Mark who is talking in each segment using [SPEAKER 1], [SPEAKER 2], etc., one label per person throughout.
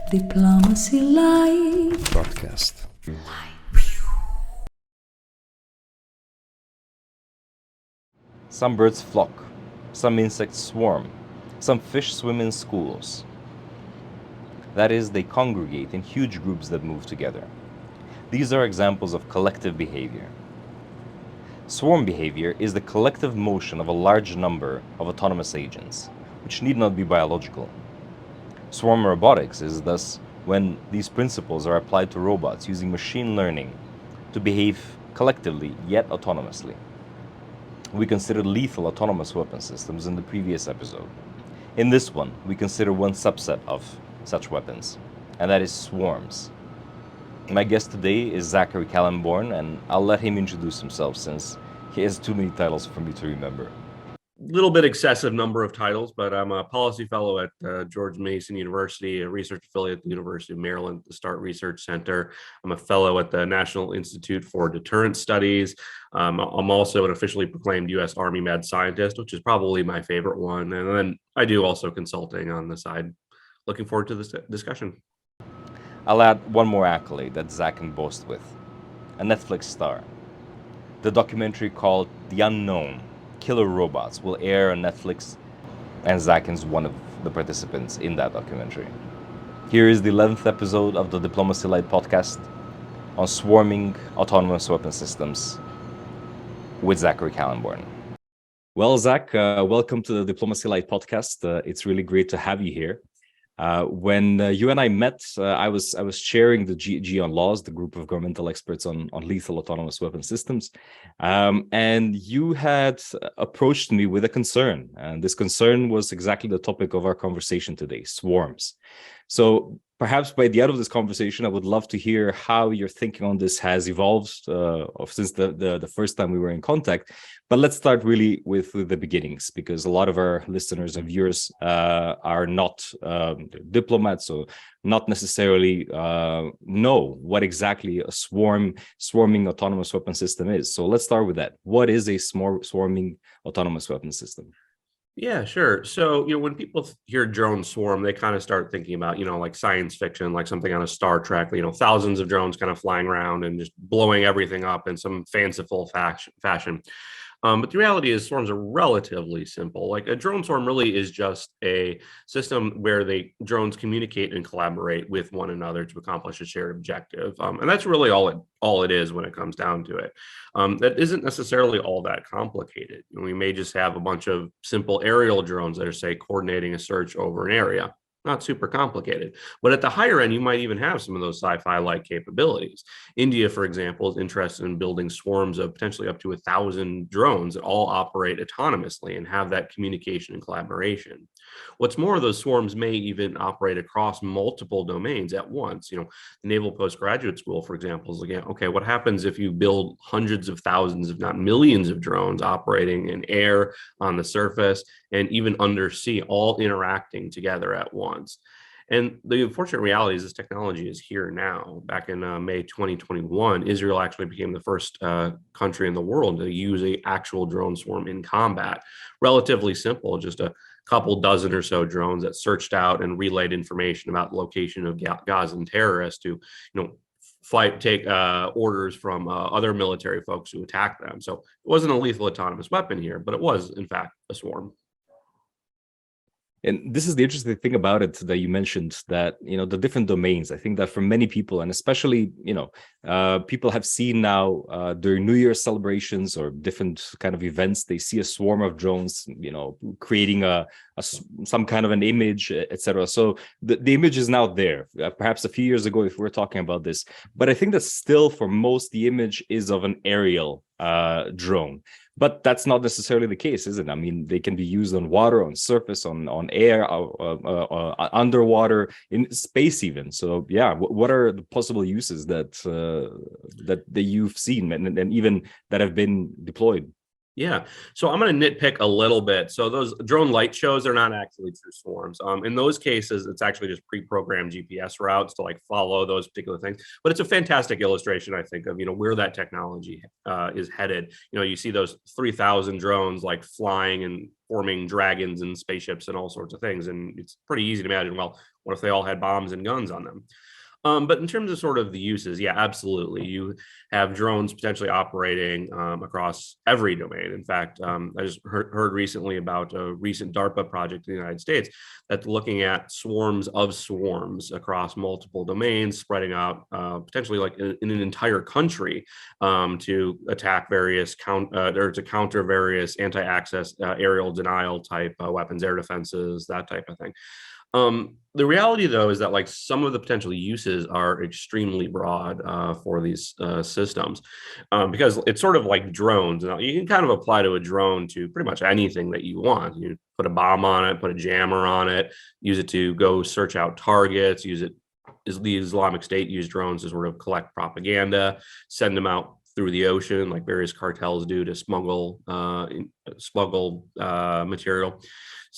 [SPEAKER 1] Diplomacy Light
[SPEAKER 2] Broadcast.
[SPEAKER 3] Some birds flock, some insects swarm, some fish swim in schools. That is, they congregate in huge groups that move together. These are examples of collective behavior. Swarm behavior is the collective motion of a large number of autonomous agents, which need not be biological. Swarm robotics is thus when these principles are applied to robots using machine learning to behave collectively yet autonomously. We considered lethal autonomous weapon systems in the previous episode. In this one, we consider one subset of such weapons, and that is swarms. My guest today is Zachary Kallenborn, and I'll let him introduce himself since he has too many titles for me to remember.
[SPEAKER 4] Little bit excessive number of titles, but I'm a policy fellow at George Mason University, a research affiliate at the University of Maryland, the START Research Center. I'm a fellow at the National Institute for Deterrence Studies. I'm also an officially proclaimed U.S. Army med scientist, which is probably my favorite one. And then I do also consulting on the side. Looking forward to this discussion.
[SPEAKER 3] I'll add one more accolade that Zach can boast with: a Netflix star. The documentary called The Unknown Killer Robots will air on Netflix, and Zach is one of the participants in that documentary. Here is the 11th episode of the DiplomacyLight podcast on swarming autonomous weapon systems with Zachary Kallenborn. Well, Zach, welcome to the DiplomacyLight podcast. It's really great to have you here. When you and I met, I was chairing the G on Laws, the group of governmental experts on lethal autonomous weapon systems, and you had approached me with a concern, and this concern was exactly the topic of our conversation today: swarms. So perhaps by the end of this conversation, I would love to hear how your thinking on this has evolved since the first time we were in contact. But let's start really with the beginnings, because a lot of our listeners and viewers are not diplomats, so not necessarily know what exactly a swarming autonomous weapon system is. So let's start with that. What is a swarming autonomous weapon system?
[SPEAKER 4] Yeah, sure. So, when people hear drone swarm, they kind of start thinking about, like science fiction, like something on a Star Trek, thousands of drones kind of flying around and just blowing everything up in some fanciful fashion. But the reality is swarms are relatively simple. Like a drone swarm really is just a system where drones communicate and collaborate with one another to accomplish a shared objective. And that's really all it is when it comes down to it. That isn't necessarily all that complicated. We may just have a bunch of simple aerial drones that are, say, coordinating a search over an area. Not super complicated. But at the higher end, you might even have some of those sci-fi-like capabilities. India, for example, is interested in building swarms of potentially up to 1,000 drones that all operate autonomously and have that communication and collaboration. What's more, those swarms may even operate across multiple domains at once. The Naval Postgraduate School, for example, is looking at, okay, what happens if you build hundreds of thousands, if not millions of drones operating in air, on the surface, and even undersea, all interacting together at once. And the unfortunate reality is this technology is here now. Back in May 2021, Israel actually became the first country in the world to use an actual drone swarm in combat. Relatively simple, just a couple dozen or so drones that searched out and relayed information about the location of Gazan terrorists to, take orders from other military folks who attacked them. So it wasn't a lethal autonomous weapon here, but it was, in fact, a swarm.
[SPEAKER 3] And this is the interesting thing about it that you mentioned, that, the different domains. I think that for many people, and especially, people have seen now during New Year's celebrations or different kind of events, they see a swarm of drones, creating some kind of an image, etc. So the image is now there. Perhaps a few years ago, if we were talking about this, but I think that still for most, the image is of an aerial drone. But that's not necessarily the case, is it? I mean, they can be used on water, on surface, on air, underwater, in space even. So yeah, what are the possible uses that you've seen and even that have been deployed?
[SPEAKER 4] Yeah. So I'm going to nitpick a little bit. So those drone light shows are not actually true swarms. In those cases, it's actually just pre-programmed GPS routes to follow those particular things. But it's a fantastic illustration, I think, of, where that technology is headed. You see those 3,000 drones flying and forming dragons and spaceships and all sorts of things. And it's pretty easy to imagine, well, what if they all had bombs and guns on them? But in terms of sort of the uses, yeah, absolutely. You have drones potentially operating across every domain. In fact, I just heard recently about a recent DARPA project in the United States that's looking at swarms of swarms across multiple domains, spreading out potentially like in an entire country to attack various or to counter various anti-access aerial denial type weapons, air defenses, that type of thing. The reality, though, is that like some of the potential uses are extremely broad for these systems because it's sort of like drones. Now, you can kind of apply to a drone to pretty much anything that you want. You put a bomb on it, put a jammer on it, use it to go search out targets, use it. Is the Islamic State use drones to sort of collect propaganda, send them out through the ocean, like various cartels do to smuggle material.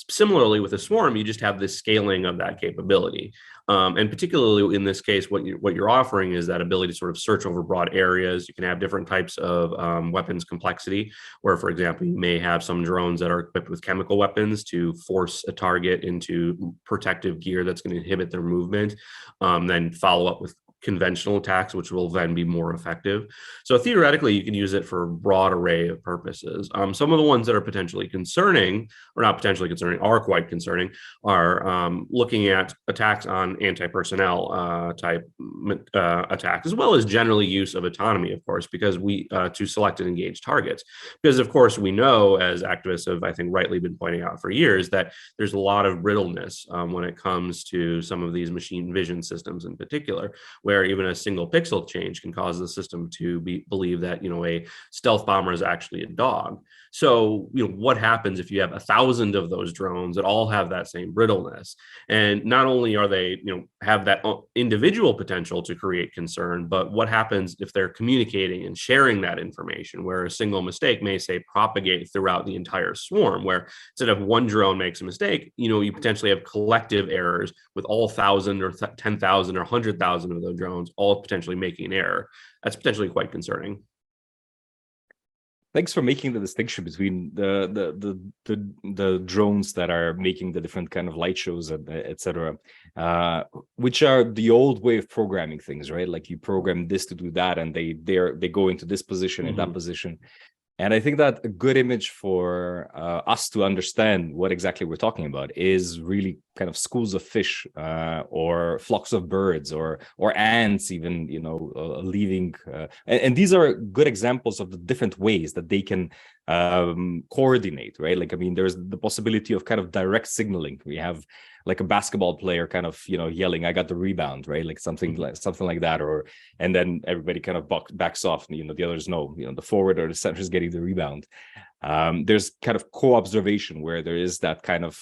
[SPEAKER 4] Similarly, with a swarm, you just have this scaling of that capability. And particularly in this case, what you're offering is that ability to sort of search over broad areas. You can have different types of weapons complexity, where, for example, you may have some drones that are equipped with chemical weapons to force a target into protective gear that's going to inhibit their movement, then follow up with conventional attacks, which will then be more effective. So theoretically, you can use it for a broad array of purposes. Some of the ones that are potentially concerning, or not potentially concerning, are quite concerning, are looking at attacks on anti-personnel type attacks, as well as generally use of autonomy, of course, because to select and engage targets. Because, of course, we know, as activists have, I think, rightly been pointing out for years, that there's a lot of brittleness when it comes to some of these machine vision systems in particular, where even a single pixel change can cause the system to believe that, a stealth bomber is actually a dog. So, what happens if you have 1,000 of those drones that all have that same brittleness? And not only are they, have that individual potential to create concern, but what happens if they're communicating and sharing that information, where a single mistake may, say, propagate throughout the entire swarm, where instead of one drone makes a mistake, you potentially have collective errors with all 1,000 or 10,000 or 100,000 of those drones all potentially making an error. That's potentially quite concerning.
[SPEAKER 3] Thanks for making the distinction between the drones that are making the different kind of light shows, etc., which are the old way of programming things, right? Like you program this to do that, and they go into this position and that position. And I think that a good image for us to understand what exactly we're talking about is really kind of schools of fish or flocks of birds or ants, even, leaving. And these are good examples of the different ways that they can coordinate, right? Like, I mean, there's the possibility of kind of direct signaling. We have like a basketball player kind of, yelling, "I got the rebound," right? Like something like that, and then everybody kind of backs off. The others know, the forward or the center is getting the rebound. There's kind of co-observation where there is that kind of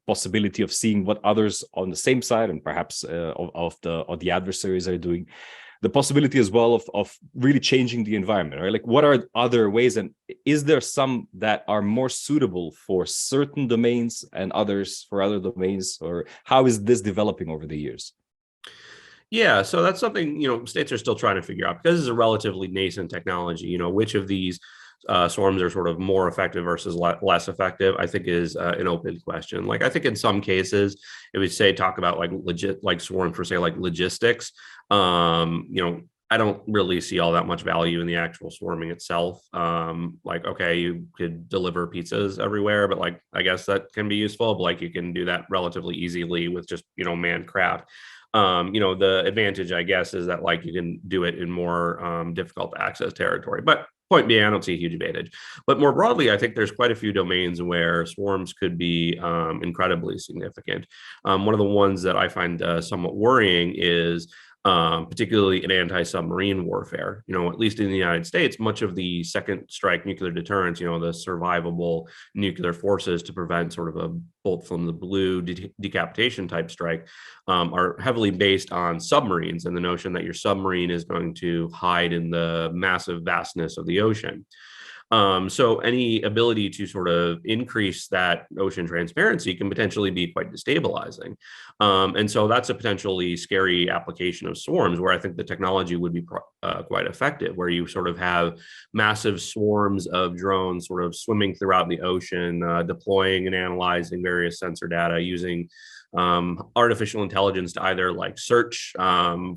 [SPEAKER 3] possibility of seeing what others on the same side and perhaps of the adversaries are doing. The possibility as well of really changing the environment, right? Like, what are other ways, and is there some that are more suitable for certain domains and others for other domains, or how is this developing over the years?
[SPEAKER 4] Yeah, so that's something, states are still trying to figure out, because it's a relatively nascent technology. Which of these swarms are sort of more effective versus less effective, I think is an open question. Like, I think in some cases, it would talk about like swarms for, say, like logistics. I don't really see all that much value in the actual swarming itself. Like, okay, you could deliver pizzas everywhere, but like, I guess that can be useful, but like you can do that relatively easily with just, manned craft. The advantage, I guess, is that like you can do it in more difficult to access territory. But point being, I don't see a huge advantage. But more broadly, I think there's quite a few domains where swarms could be incredibly significant. One of the ones that I find somewhat worrying is particularly in anti-submarine warfare. At least in the United States, much of the second strike nuclear deterrence, the survivable nuclear forces to prevent sort of a bolt from the blue decapitation type strike, are heavily based on submarines and the notion that your submarine is going to hide in the massive vastness of the ocean. So any ability to sort of increase that ocean transparency can potentially be quite destabilizing. And so that's a potentially scary application of swarms where I think the technology would be quite effective, where you sort of have massive swarms of drones sort of swimming throughout the ocean, deploying and analyzing various sensor data using artificial intelligence to either like search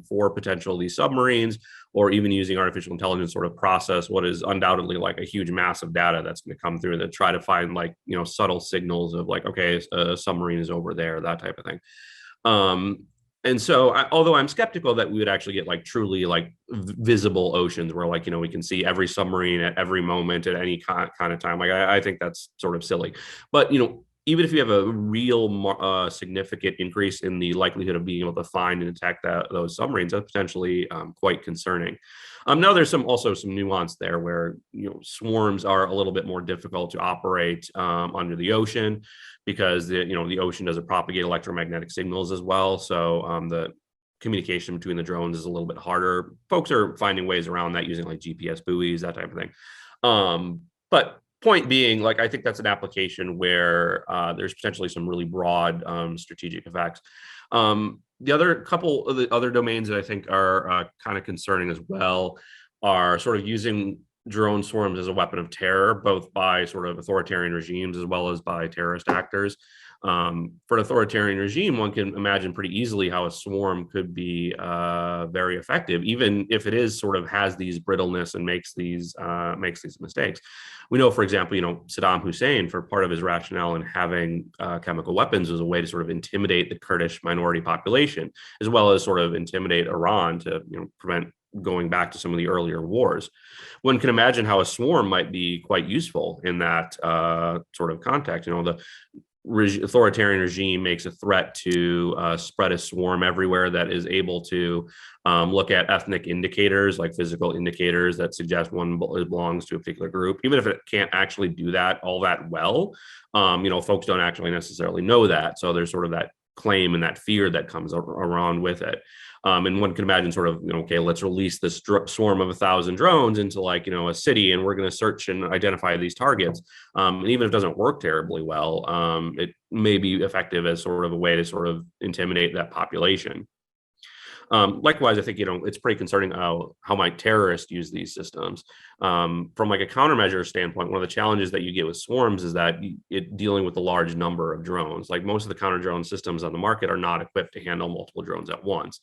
[SPEAKER 4] for potential these submarines, or even using artificial intelligence sort of process what is undoubtedly like a huge mass of data that's going to come through to try to find like, subtle signals of like, okay, a submarine is over there, that type of thing. And so, although I'm skeptical that we would actually get like truly like visible oceans where like, we can see every submarine at every moment at any kind of time, like I think that's sort of silly. But, even if you have a real significant increase in the likelihood of being able to find and detect those submarines, that's potentially quite concerning. Now, there's also some nuance there where swarms are a little bit more difficult to operate under the ocean because the ocean doesn't propagate electromagnetic signals as well. So the communication between the drones is a little bit harder. Folks are finding ways around that using like GPS buoys, that type of thing. But point being, like, I think that's an application where there's potentially some really broad strategic effects. The other couple of the other domains that I think are kind of concerning as well are sort of using drone swarms as a weapon of terror, both by sort of authoritarian regimes as well as by terrorist actors. For an authoritarian regime, one can imagine pretty easily how a swarm could be very effective, even if it is sort of has these brittleness and makes these mistakes. We know, for example, Saddam Hussein, for part of his rationale in having chemical weapons, was a way to sort of intimidate the Kurdish minority population, as well as sort of intimidate Iran to prevent going back to some of the earlier wars. One can imagine how a swarm might be quite useful in that sort of context. The authoritarian regime makes a threat to spread a swarm everywhere that is able to look at ethnic indicators, like physical indicators that suggest one belongs to a particular group, even if it can't actually do that all that well. Folks don't actually necessarily know that. So there's sort of that claim and that fear that comes around with it. And one can imagine sort of, okay, let's release this swarm of 1,000 drones into like, a city, and we're going to search and identify these targets. And even if it doesn't work terribly well, it may be effective as sort of a way to sort of intimidate that population. Likewise, I think, it's pretty concerning how might terrorists use these systems. From like a countermeasure standpoint, one of the challenges that you get with swarms is that dealing with a large number of drones. Like most of the counter drone systems on the market are not equipped to handle multiple drones at once.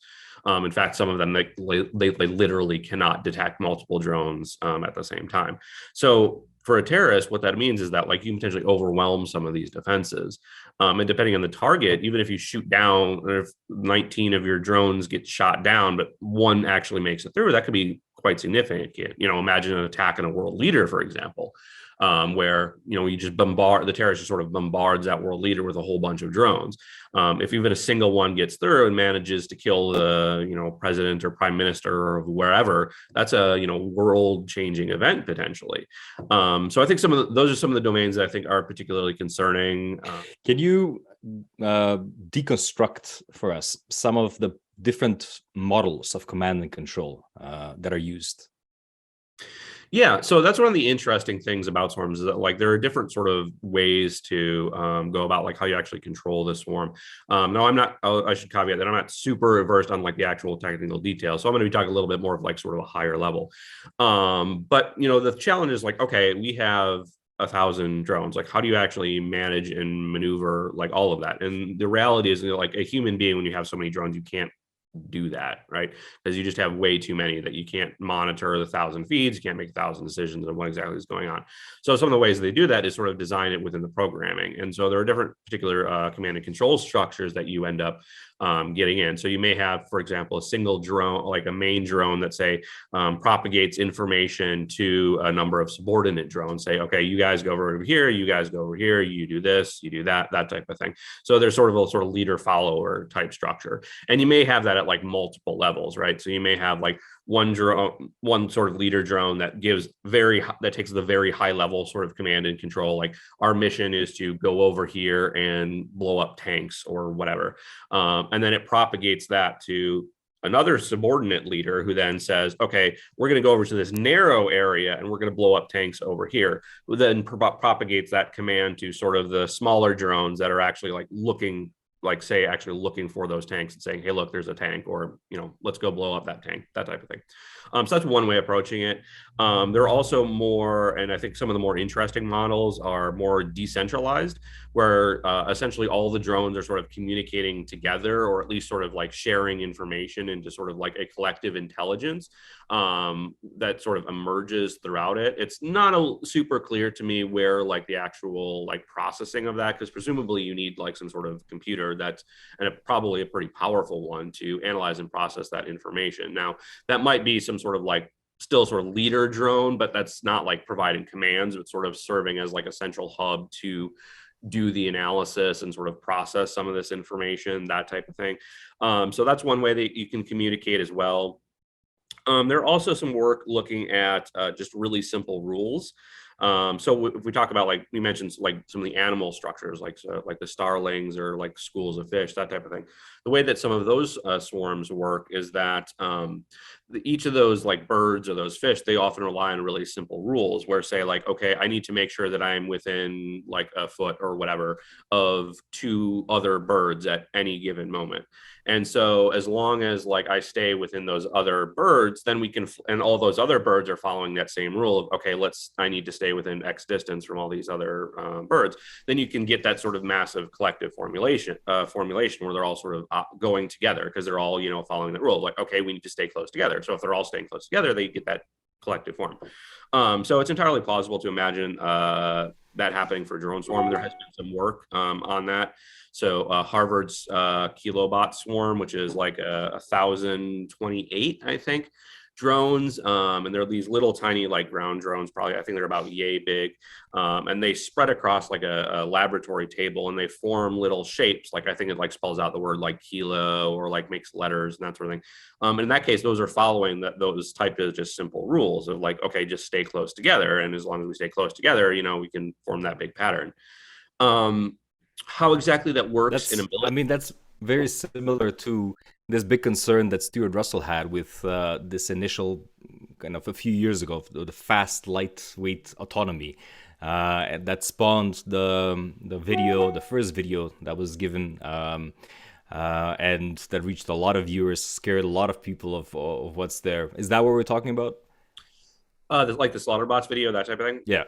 [SPEAKER 4] In fact, some of them, they literally cannot detect multiple drones at the same time. So for a terrorist, what that means is that like you can potentially overwhelm some of these defenses. And depending on the target, even if you shoot down, or if 19 of your drones get shot down, but one actually makes it through, that could be quite significant. Imagine an attack on a world leader, for example, where, you just the terrorist just sort of bombards that world leader with a whole bunch of drones. If even a single one gets through and manages to kill the, president or prime minister or wherever, that's a, world changing event potentially. So I think those are some of the domains that I think are particularly concerning.
[SPEAKER 3] Can you deconstruct for us some of the different models of command and control that are used?
[SPEAKER 4] Yeah, so that's one of the interesting things about swarms is that like there are different sort of ways to go about like how you actually control the swarm. Now I should caveat that I'm not super versed on like the actual technical details, so I'm going to be talking a little bit more of like sort of a higher level. But the challenge is like, okay, we have 1,000 drones. Like, how do you actually manage and maneuver like all of that? And the reality is, like a human being, when you have so many drones, you can't do that, right? Because you just have way too many that you can't monitor the 1,000 feeds, you can't make 1,000 decisions on what exactly is going on. So some of the ways they do that is sort of design it within the programming. And so there are different particular command and control structures that you end up getting in. So you may have, for example, a single drone, like a main drone that say propagates information to a number of subordinate drones. Say, okay, you guys go over here, you guys go over here, you do this, you do that type of thing. So there's sort of a leader follower type structure. And you may have that at like multiple levels, right? So you may have like one sort of leader drone that takes the very high level sort of command and control. Like our mission is to go over here and blow up tanks or whatever. And then it propagates that to another subordinate leader who then says, okay, we're going to go over to this narrow area and we're going to blow up tanks over here, who then propagates that command to sort of the smaller drones that are actually like looking, like say actually looking for those tanks and saying, hey, look, there's a tank, or, you know, let's go blow up that tank, that type of thing. So that's one way of approaching it. There are also more, and I think some of the more interesting models are more decentralized, where essentially all the drones are sort of communicating together, or at least sort of like sharing information into sort of like a collective intelligence that sort of emerges throughout it. It's not super clear to me where like the actual like processing of that, because presumably you need like some sort of computer that's, and probably a pretty powerful one to analyze and process that information. Now, that might be some sort of like still sort of leader drone, but that's not like providing commands, but sort of serving as like a central hub to do the analysis and sort of process some of this information, that type of thing. So that's one way that you can communicate as well. There are also some work looking at just really simple rules. So if we talk about, like we mentioned, like some of the animal structures, like the starlings or like schools of fish, that type of thing. The way that some of those swarms work is that each of those like birds or those fish, they often rely on really simple rules where say like, okay, I need to make sure that I'm within like a foot or whatever of two other birds at any given moment. And so as long as like I stay within those other birds, then we can, and all those other birds are following that same rule of, okay, I need to stay within X distance from all these other birds. Then you can get that sort of massive collective formulation where they're all sort of going together because they're all, you know, following that rule. Like, okay, we need to stay close together. So if they're all staying close together, they get that collective form. So it's entirely plausible to imagine that happening for drone swarm. There has been some work on that. So Harvard's Kilobot swarm, which is like 1,028, I think, drones. And they're these little tiny like ground drones, probably, I think they're about yay big. And they spread across like a laboratory table and they form little shapes. Like I think it like spells out the word like kilo or like makes letters and that sort of thing. And in that case, those are following those type of just simple rules of like, okay, just stay close together. And as long as we stay close together, you know, we can form that big pattern. How exactly that works in a military.
[SPEAKER 3] I mean, that's very similar to this big concern that Stuart Russell had with this initial kind of a few years ago, the fast, lightweight autonomy that spawned the first video that was given and that reached a lot of viewers, scared a lot of people of what's there. Is that what we're talking about?
[SPEAKER 4] Like the Slaughterbots video, that type of thing?
[SPEAKER 3] Yeah.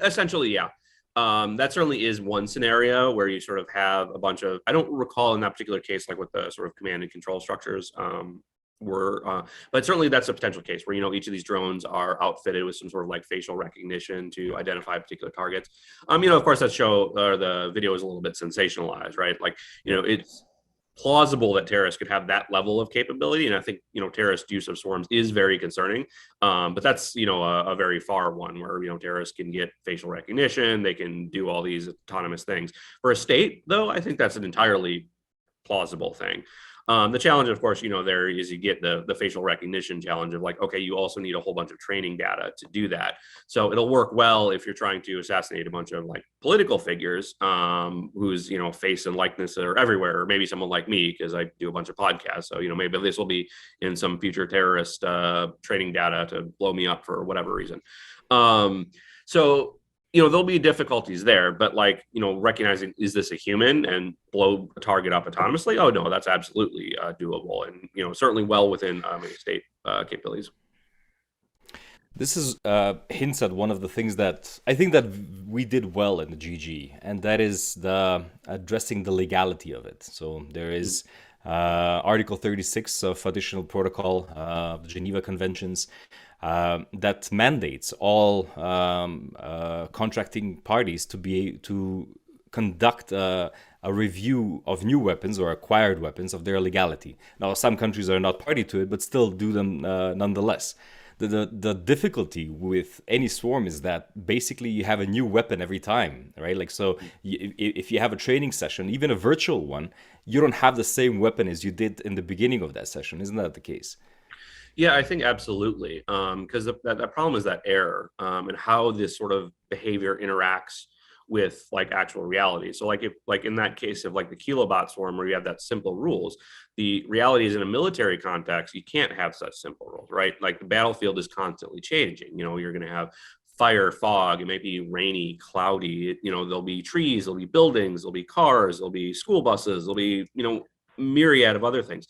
[SPEAKER 4] Essentially, yeah. That certainly is one scenario where you sort of have a bunch of, I don't recall in that particular case, like what the sort of command and control structures were, but certainly that's a potential case where, you know, each of these drones are outfitted with some sort of like facial recognition to identify particular targets. You know, of course that the video is a little bit sensationalized, right? Like, you know, it's plausible that terrorists could have that level of capability. And I think, you know, terrorist use of swarms is very concerning. But that's, you know, a very far one where, you know, terrorists can get facial recognition. They can do all these autonomous things. For a state, though, I think that's an entirely plausible thing. The challenge, of course, you know, there is you get the facial recognition challenge of like, okay, you also need a whole bunch of training data to do that. So it'll work well if you're trying to assassinate a bunch of like political figures whose, you know, face and likeness are everywhere, or maybe someone like me, because I do a bunch of podcasts. So, you know, maybe this will be in some future terrorist training data to blow me up for whatever reason. So, you know, there'll be difficulties there, but like, you know, recognizing, is this a human, and blow a target up autonomously? Oh, no, that's absolutely doable. And, you know, certainly well within state capabilities.
[SPEAKER 3] This is hints at one of the things that I think that we did well in the GG, and that is addressing the legality of it. So there is Article 36 of Additional Protocol of the Geneva Conventions that mandates all contracting parties to conduct a review of new weapons or acquired weapons of their legality. Now, some countries are not party to it, but still do them nonetheless. The difficulty with any swarm is that basically you have a new weapon every time, right? Like, so if you have a training session, even a virtual one, you don't have the same weapon as you did in the beginning of that session. Isn't that the case?
[SPEAKER 4] Yeah, I think absolutely. Because that problem is that error and how this sort of behavior interacts with like actual reality. So like if like in that case of like the kilobot swarm where you have that simple rules, the reality is in a military context, you can't have such simple rules, right? Like the battlefield is constantly changing. You know, you're going to have fire, fog, it may be rainy, cloudy, you know, there'll be trees, there'll be buildings, there'll be cars, there'll be school buses, there'll be, you know, myriad of other things.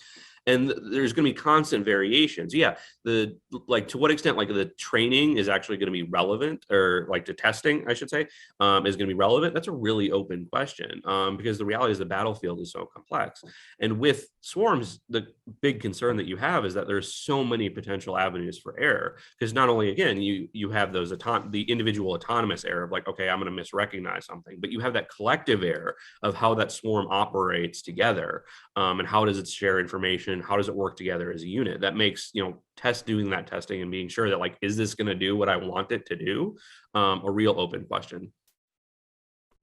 [SPEAKER 4] And there's going to be constant variations. Yeah, the like to what extent like the training is actually going to be relevant, or like the testing, I should say, is going to be relevant. That's a really open question, because the reality is the battlefield is so complex. And with swarms, the big concern that you have is that there's so many potential avenues for error, because not only again you have those the individual autonomous error of like, okay, I'm going to misrecognize something, but you have that collective error of how that swarm operates together, and how does it share information, how does it work together as a unit. That makes, you know, doing that testing and being sure that like, is this going to do what I want it to do, a real open question.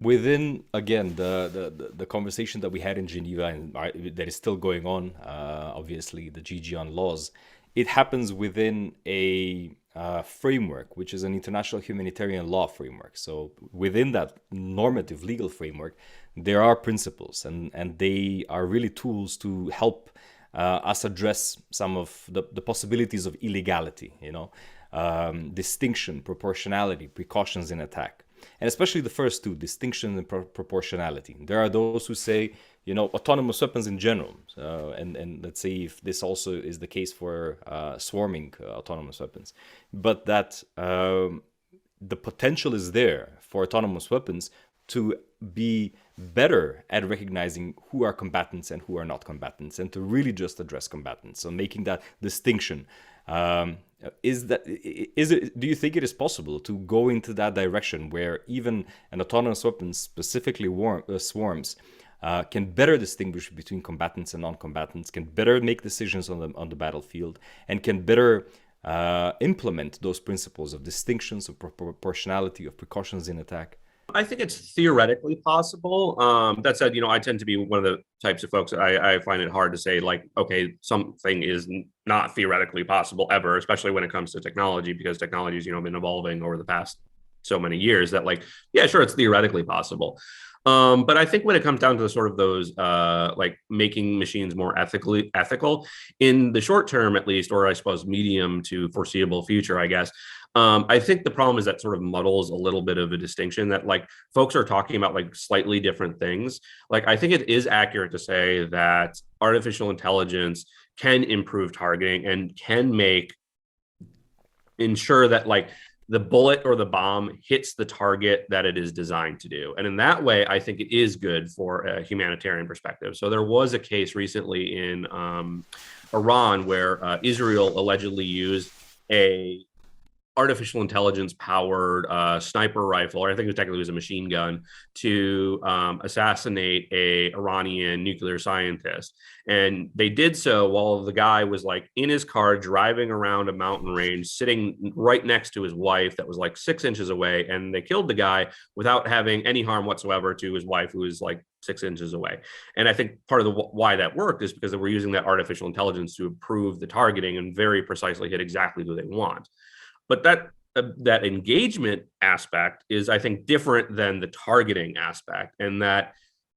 [SPEAKER 3] Within, again, the conversation that we had in Geneva and that is still going on, obviously the GG on laws, it happens within a framework, which is an international humanitarian law framework. So within that normative legal framework, there are principles, and they are really tools to help us address some of the possibilities of illegality, you know, distinction, proportionality, precautions in attack. And especially the first two, distinction and proportionality. There are those who say, you know, autonomous weapons in general, and let's see if this also is the case for swarming autonomous weapons, but that the potential is there for autonomous weapons to be better at recognizing who are combatants and who are not combatants, and to really just address combatants. So making that distinction. Do you think it is possible to go into that direction where even an autonomous weapon, specifically swarms, can better distinguish between combatants and non-combatants, can better make decisions on the battlefield, and can better implement those principles of distinctions, of proportionality, of precautions in attack?
[SPEAKER 4] I think it's theoretically possible. That said, you know, I tend to be one of the types of folks that I find it hard to say like, okay, something is not theoretically possible ever, especially when it comes to technology, because technology's, you know, been evolving over the past so many years that like, yeah, sure, it's theoretically possible. But I think when it comes down to the sort of those like making machines more ethical in the short term, at least, or I suppose medium to foreseeable future, I guess, I think the problem is that sort of muddles a little bit of a distinction that like folks are talking about like slightly different things. Like, I think it is accurate to say that artificial intelligence can improve targeting and can ensure that like the bullet or the bomb hits the target that it is designed to do. And in that way, I think it is good for a humanitarian perspective. So there was a case recently in Iran where Israel allegedly used a artificial intelligence powered sniper rifle, or I think it technically was a machine gun, to assassinate a Iranian nuclear scientist. And they did so while the guy was like in his car driving around a mountain range, sitting right next to his wife that was like 6 inches away. And they killed the guy without having any harm whatsoever to his wife, who was like 6 inches away. And I think part of why that worked is because they were using that artificial intelligence to improve the targeting and very precisely hit exactly who they want. But that engagement aspect is, I think, different than the targeting aspect, and that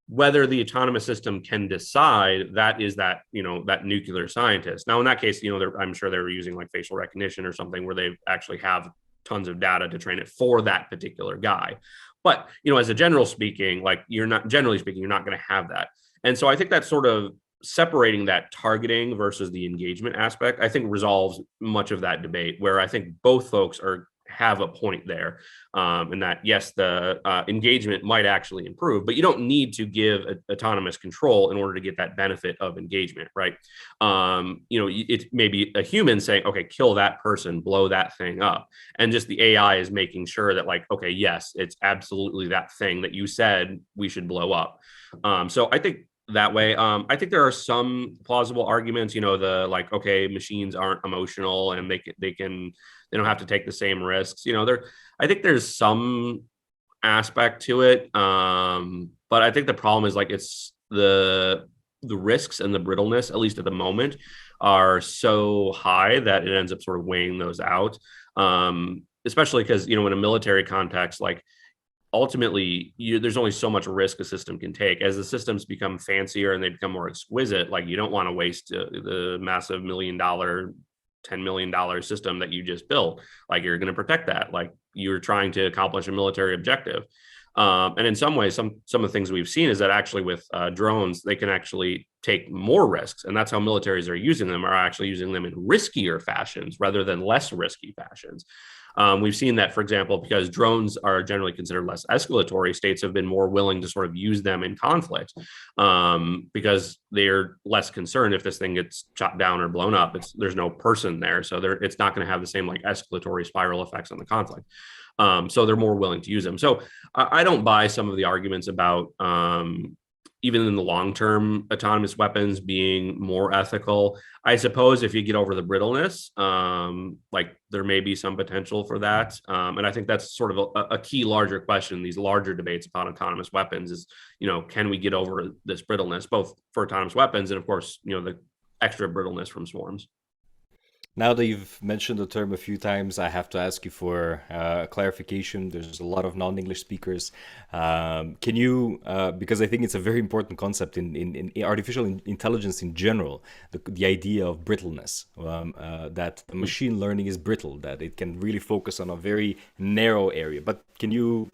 [SPEAKER 4] whether the autonomous system can decide, that is that, you know, that nuclear scientist. Now, in that case, you know, I'm sure they were using like facial recognition or something where they actually have tons of data to train it for that particular guy. But, you know, as a general speaking, like generally speaking, you're not going to have that. And so I think that's sort of separating that targeting versus the engagement aspect, I think resolves much of that debate, where I think both folks have a point there, and that yes, the engagement might actually improve, but you don't need to give autonomous control in order to get that benefit of engagement, right? You know, it may be a human saying, okay, kill that person, blow that thing up, and just the AI is making sure that like, okay, yes, it's absolutely that thing that you said we should blow up. So I think that way. I think there are some plausible arguments, you know, the like, okay, machines aren't emotional and they don't have to take the same risks. You know, I think there's some aspect to it. But I think the problem is like it's the risks and the brittleness, at least at the moment, are so high that it ends up sort of weighing those out. Especially because, you know, in a military context, like ultimately there's only so much risk a system can take. As the systems become fancier and they become more exquisite, like you don't want to waste the massive $1 million, $10 million system that you just built. Like you're going to protect that, like you're trying to accomplish a military objective. And in some ways, some of the things we've seen is that actually with drones, they can actually take more risks. And that's how militaries are using them, are actually using them in riskier fashions rather than less risky fashions. We've seen that, for example, because drones are generally considered less escalatory, states have been more willing to sort of use them in conflict because they're less concerned if this thing gets shot down or blown up. There's no person there. So it's not going to have the same like escalatory spiral effects on the conflict. So they're more willing to use them. So I don't buy some of the arguments about even in the long term, autonomous weapons being more ethical. I suppose if you get over the brittleness, like there may be some potential for that. And I think that's sort of a key larger question, these larger debates about autonomous weapons is, can we get over this brittleness, both for autonomous weapons and of course, the extra brittleness from swarms.
[SPEAKER 3] Now that you've mentioned the term a few times, I have to ask you for clarification. There's a lot of non-English speakers. Can you, because I think it's a very important concept in artificial intelligence in general, the idea of brittleness, that machine learning is brittle, that it can really focus on a very narrow area. But can you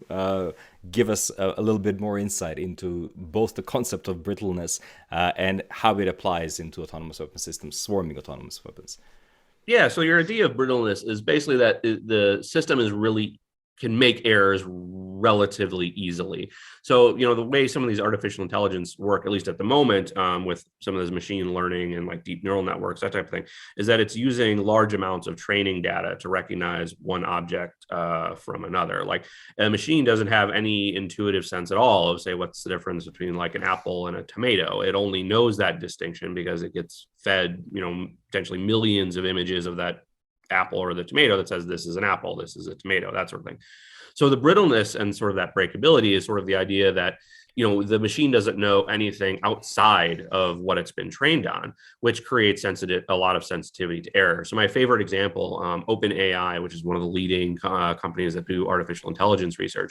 [SPEAKER 3] give us a little bit more insight into both the concept of brittleness and how it applies into autonomous weapon systems, swarming autonomous weapons?
[SPEAKER 4] Yeah, so your idea of brittleness is basically that the system can make errors relatively easily. So, the way some of these artificial intelligence work, at least at the moment, with some of this machine learning and like deep neural networks, that type of thing, is that it's using large amounts of training data to recognize one object from another. Like a machine doesn't have any intuitive sense at all of, say, what's the difference between like an apple and a tomato. It only knows that distinction because it gets fed, potentially millions of images of that apple or the tomato that says this is an apple, this is a tomato, that sort of thing. So the brittleness and sort of that breakability is sort of the idea that, the machine doesn't know anything outside of what it's been trained on, which creates a lot of sensitivity to error. So my favorite example, OpenAI, which is one of the leading companies that do artificial intelligence research,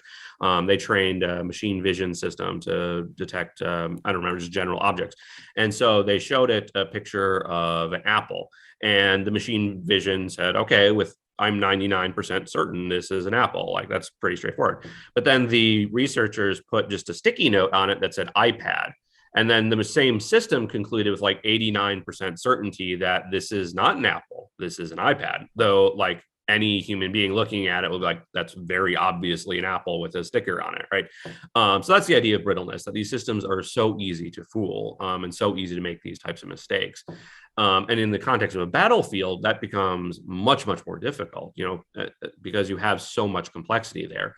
[SPEAKER 4] they trained a machine vision system to detect, I don't remember, just general objects. And so they showed it a picture of an apple, and the machine vision said, okay, I'm 99% certain this is an apple. Like that's pretty straightforward. But then the researchers put just a sticky note on it that said iPad. And then the same system concluded with like 89% certainty that this is not an apple, this is an iPad. Though like any human being looking at it will be like, that's very obviously an apple with a sticker on it, right? So that's the idea of brittleness, that these systems are so easy to fool and so easy to make these types of mistakes. And in the context of a battlefield, that becomes much, much more difficult, because you have so much complexity there.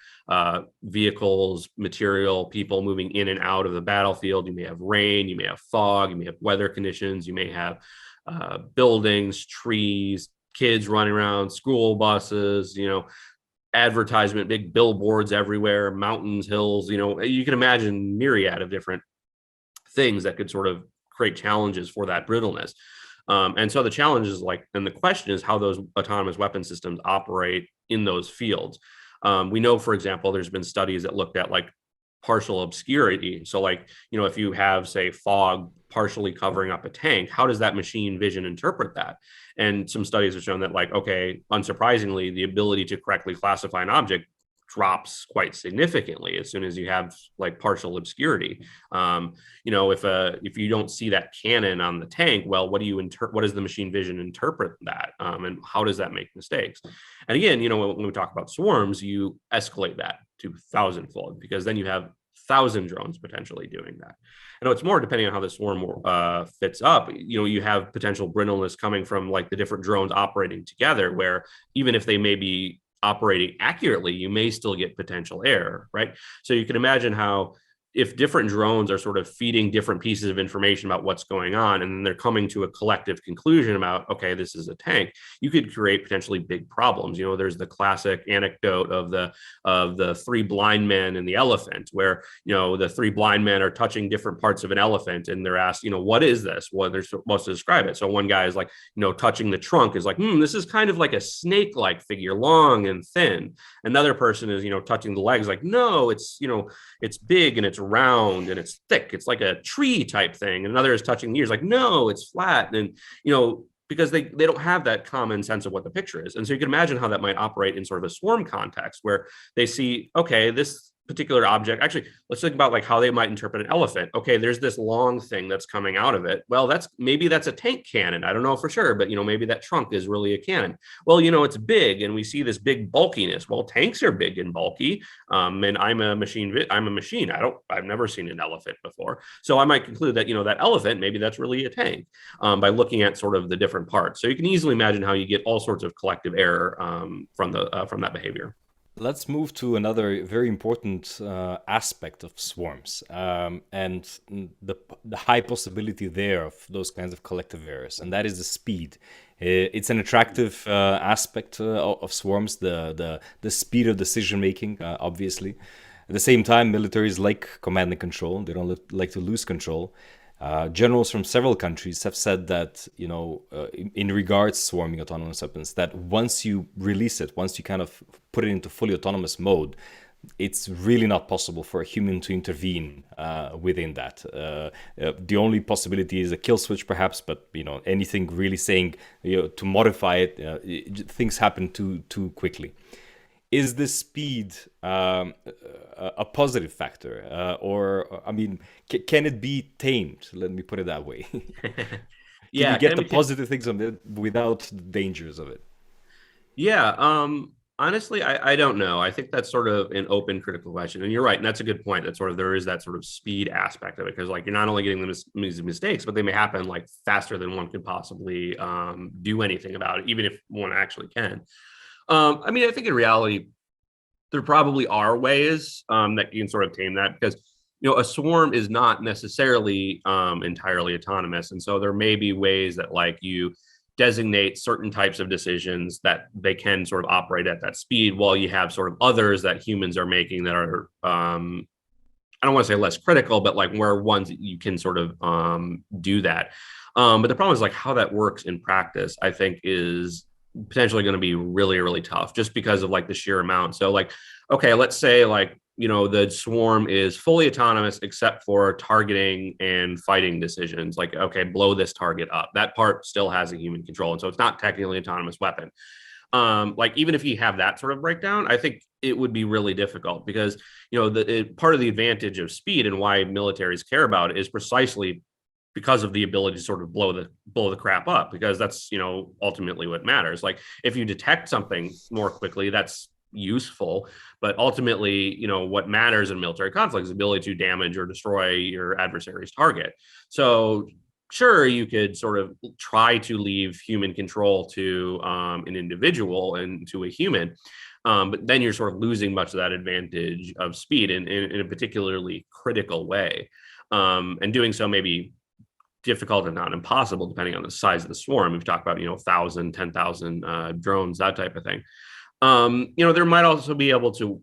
[SPEAKER 4] Vehicles, material, people moving in and out of the battlefield. You may have rain, you may have fog, you may have weather conditions, you may have buildings, trees, kids running around, school buses, advertisement, big billboards everywhere, mountains, hills, you can imagine myriad of different things that could sort of create challenges for that brittleness. And so the challenge is and the question is how those autonomous weapon systems operate in those fields. We know, for example, there's been studies that looked at partial obscurity. So if you have, say, fog partially covering up a tank, how does that machine vision interpret that? And some studies have shown that okay, unsurprisingly, the ability to correctly classify an object drops quite significantly as soon as you have partial obscurity. If you don't see that cannon on the tank, well, what does the machine vision interpret that? And how does that make mistakes? And again, when we talk about swarms, you escalate that to 1,000-fold, because then you have 1,000 drones potentially doing that. And it's more depending on how the swarm fits up. You have potential brittleness coming from the different drones operating together, where even if they may be operating accurately, you may still get potential error, right? So you can imagine how if different drones are sort of feeding different pieces of information about what's going on, and then they're coming to a collective conclusion about, okay, this is a tank, you could create potentially big problems. There's the classic anecdote of the three blind men and the elephant, where, the three blind men are touching different parts of an elephant, and they're asked, what is this? Well, they're supposed to describe it. So one guy is like, touching the trunk is like, this is kind of like a snake-like figure, long and thin. Another person is, touching the legs, like, no, it's, it's big and it's round and it's thick. It's like a tree type thing. And another is touching the ears, like, no, it's flat. And, because they don't have that common sense of what the picture is. And so you can imagine how that might operate in sort of a swarm context, where they see, okay, this particular object, actually, let's think about like how they might interpret an elephant. Okay, there's this long thing that's coming out of it. Well, maybe that's a tank cannon. I don't know for sure, but maybe that trunk is really a cannon. Well, it's big, and we see this big bulkiness. Well, tanks are big and bulky. And I'm a machine. I've never seen an elephant before. So I might conclude that, that elephant, maybe that's really a tank, by looking at sort of the different parts. So you can easily imagine how you get all sorts of collective error from that behavior.
[SPEAKER 3] Let's move to another very important aspect of swarms, and the high possibility there of those kinds of collective errors, and that is the speed. It's an attractive aspect of swarms, the speed of decision making, obviously. At the same time, militaries like command and control. They don't like to lose control. Generals from several countries have said that, in regards to swarming autonomous weapons, that once you release it, once you kind of put it into fully autonomous mode, it's really not possible for a human to intervene within that. The only possibility is a kill switch, perhaps, but anything really saying to modify it, things happen too quickly. Is the speed a positive factor, or I mean, can it be tamed? Let me put it that way. Can you get the positive things of it without the dangers of it?
[SPEAKER 4] Yeah. Honestly, I don't know. I think that's sort of an open critical question. And you're right. And that's a good point, that sort of there is that sort of speed aspect of it, because like you're not only getting these mistakes, but they may happen like faster than one could possibly do anything about it, even if one actually can. I mean, I think in reality, there probably are ways that you can sort of tame that, because a swarm is not necessarily entirely autonomous, and so there may be ways that like you designate certain types of decisions that they can sort of operate at that speed, while you have sort of others that humans are making that are I don't want to say less critical, but like where ones you can sort of do that. But the problem is like how that works in practice, I think, is potentially going to be really, really tough, just because of like the sheer amount. So like, okay, let's say like, the swarm is fully autonomous except for targeting and fighting decisions. Like, okay, blow this target up. That part still has a human control. And so it's not technically an autonomous weapon. Like even if you have that sort of breakdown, I think it would be really difficult, because, part of the advantage of speed and why militaries care about it is precisely because of the ability to sort of blow the crap up, because that's, ultimately what matters. Like if you detect something more quickly, that's useful, but ultimately, what matters in military conflict is the ability to damage or destroy your adversary's target. So sure, you could sort of try to leave human control to an individual and to a human, but then you're sort of losing much of that advantage of speed in a particularly critical way, and doing so maybe difficult and not impossible, depending on the size of the swarm. We've talked about, 1,000, 10,000 drones, that type of thing. There might also be able to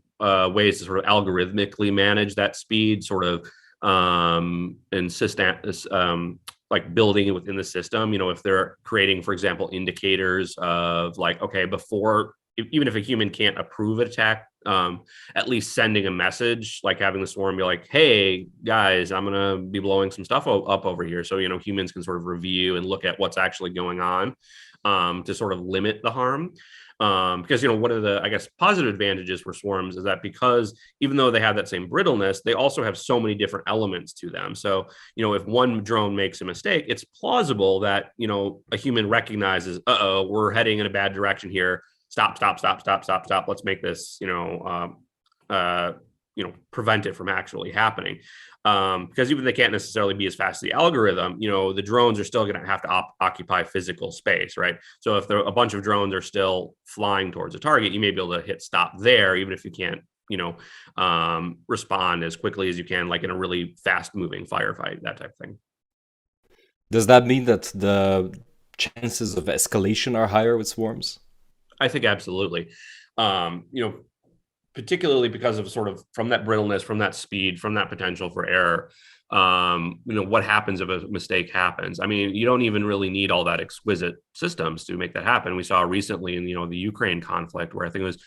[SPEAKER 4] ways to sort of algorithmically manage that speed, sort of and system, like building it within the system. If they're creating, for example, indicators of like, okay, before, even if a human can't approve an attack, at least sending a message, like having the swarm be like, hey guys, I'm going to be blowing some stuff up over here. So, humans can sort of review and look at what's actually going on, to sort of limit the harm. Because, one of the, I guess, positive advantages for swarms is that because even though they have that same brittleness, they also have so many different elements to them. So, if one drone makes a mistake, it's plausible that, a human recognizes, we're heading in a bad direction here. Stop. Let's make this, prevent it from actually happening. Because even they can't necessarily be as fast as the algorithm, the drones are still going to have to occupy physical space, right? So if a bunch of drones are still flying towards a target, you may be able to hit stop there, even if you can't respond as quickly as you can, like in a really fast moving firefight, that type of thing.
[SPEAKER 3] Does that mean that the chances of escalation are higher with swarms?
[SPEAKER 4] I think absolutely. Particularly because of sort of from that brittleness, from that speed, from that potential for error. What happens if a mistake happens? I mean, you don't even really need all that exquisite systems to make that happen. We saw recently in, the Ukraine conflict where I think it was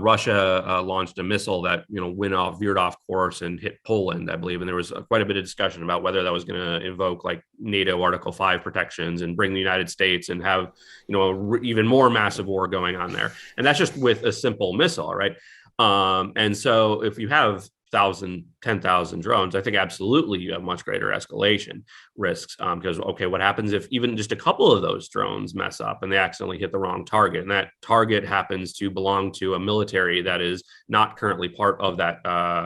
[SPEAKER 4] Russia launched a missile that, veered off course and hit Poland, I believe. And there was quite a bit of discussion about whether that was going to invoke like NATO Article 5 protections and bring the United States and have, even more massive war going on there. And that's just with a simple missile, right? And so if you have 10,000 drones, I think absolutely you have much greater escalation risks, because, okay, what happens if even just a couple of those drones mess up and they accidentally hit the wrong target, and that target happens to belong to a military that is not currently part of that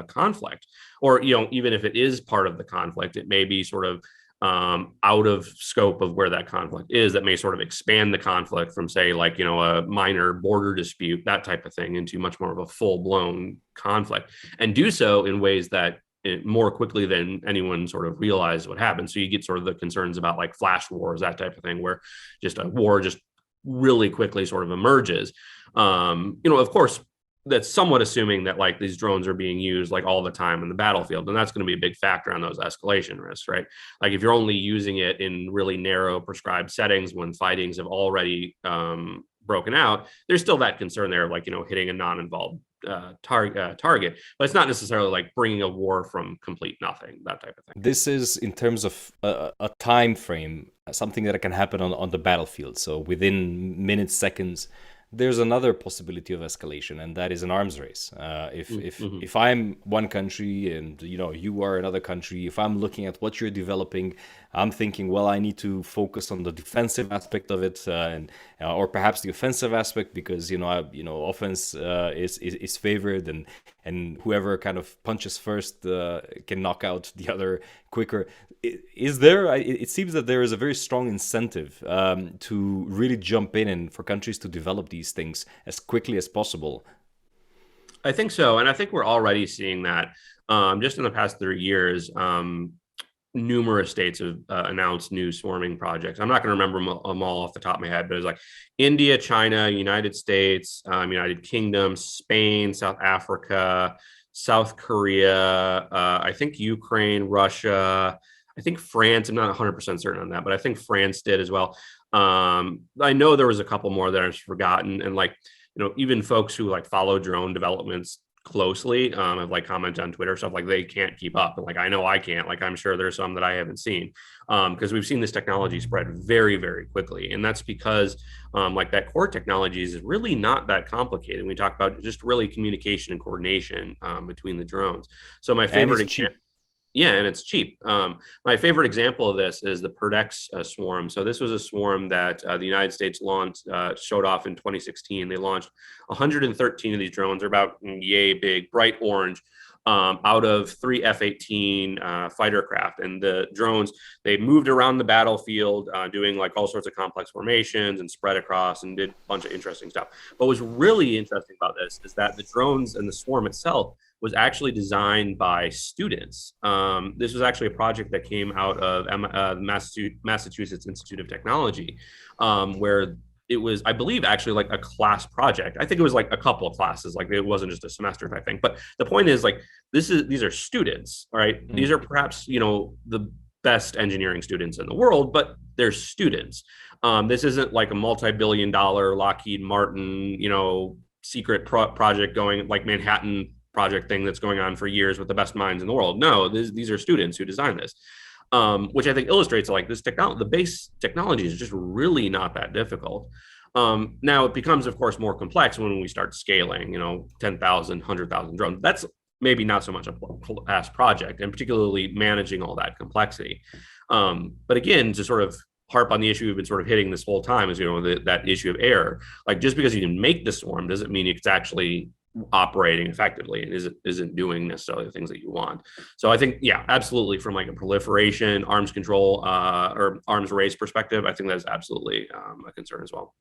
[SPEAKER 4] conflict, or, even if it is part of the conflict, it may be sort of out of scope of where that conflict is, that may sort of expand the conflict from, say, like, a minor border dispute, that type of thing, into much more of a full-blown conflict, and do so in ways that more quickly than anyone sort of realized what happened. So you get sort of the concerns about like flash wars, that type of thing, where just a war just really quickly sort of emerges. Of course, that's somewhat assuming that like these drones are being used like all the time in the battlefield. And that's going to be a big factor on those escalation risks, right? Like if you're only using it in really narrow prescribed settings when fightings have already broken out, there's still that concern there of like, hitting a non-involved target, but it's not necessarily like bringing a war from complete nothing, that type of thing.
[SPEAKER 3] This is in terms of a time frame, something that can happen on the battlefield. So within minutes, seconds, there's another possibility of escalation, and that is an arms race. If I'm one country and you are another country, if I'm looking at what you're developing, I'm thinking, well, I need to focus on the defensive aspect of it, or perhaps the offensive aspect, because offense is favored, and whoever kind of punches first can knock out the other quicker. Is there? It seems that there is a very strong incentive to really jump in and for countries to develop these things as quickly as possible.
[SPEAKER 4] I think so, and I think we're already seeing that. Just in the past 3 years, numerous states have announced new swarming projects. I'm not going to remember them all off the top of my head, but it's like India, China, United States, United Kingdom, Spain, South Africa, South Korea, I think Ukraine, Russia, I think France. I'm not 100% certain on that, but I think France did as well. I know there was a couple more that I've forgotten, and like, even folks who like follow drone developments closely have like commented on Twitter stuff like they can't keep up, and like I know I can't. Like I'm sure there's some that I haven't seen, because we've seen this technology spread very, very quickly, and that's because like that core technology is really not that complicated. We talk about just really communication and coordination between the drones. So my favorite example. Yeah, and it's cheap. My favorite example of this is the Perdex swarm. So this was a swarm that the United States launched, showed off in 2016. They launched 113 of these drones. They're about yay big, bright orange, out of 3 F-18 fighter craft. And the drones, they moved around the battlefield, doing like all sorts of complex formations and spread across and did a bunch of interesting stuff. But what's really interesting about this is that the drones and the swarm itself was actually designed by students. This was actually a project that came out of Massachusetts Institute of Technology, where it was, I believe, actually like a class project. I think it was like a couple of classes, like it wasn't just a semester type thing. But the point is, like, these are students, right? Mm-hmm. These are perhaps, the best engineering students in the world, but they're students. This isn't like a multi-billion-dollar Lockheed Martin, secret project going like Manhattan project thing that's going on for years with the best minds in the world. No, these are students who designed this, which I think illustrates like this technology. The base technology is just really not that difficult. Now it becomes, of course, more complex when we start scaling, 10,000, 100,000 drones. That's maybe not so much a past project, and particularly managing all that complexity. But again, to sort of harp on the issue we've been sort of hitting this whole time is, that issue of error. Like just because you can make the swarm doesn't mean it's actually operating effectively and isn't doing necessarily the things that you want. So I think, yeah, absolutely, from like a proliferation, arms control, or arms race perspective, I think that is absolutely a concern as well.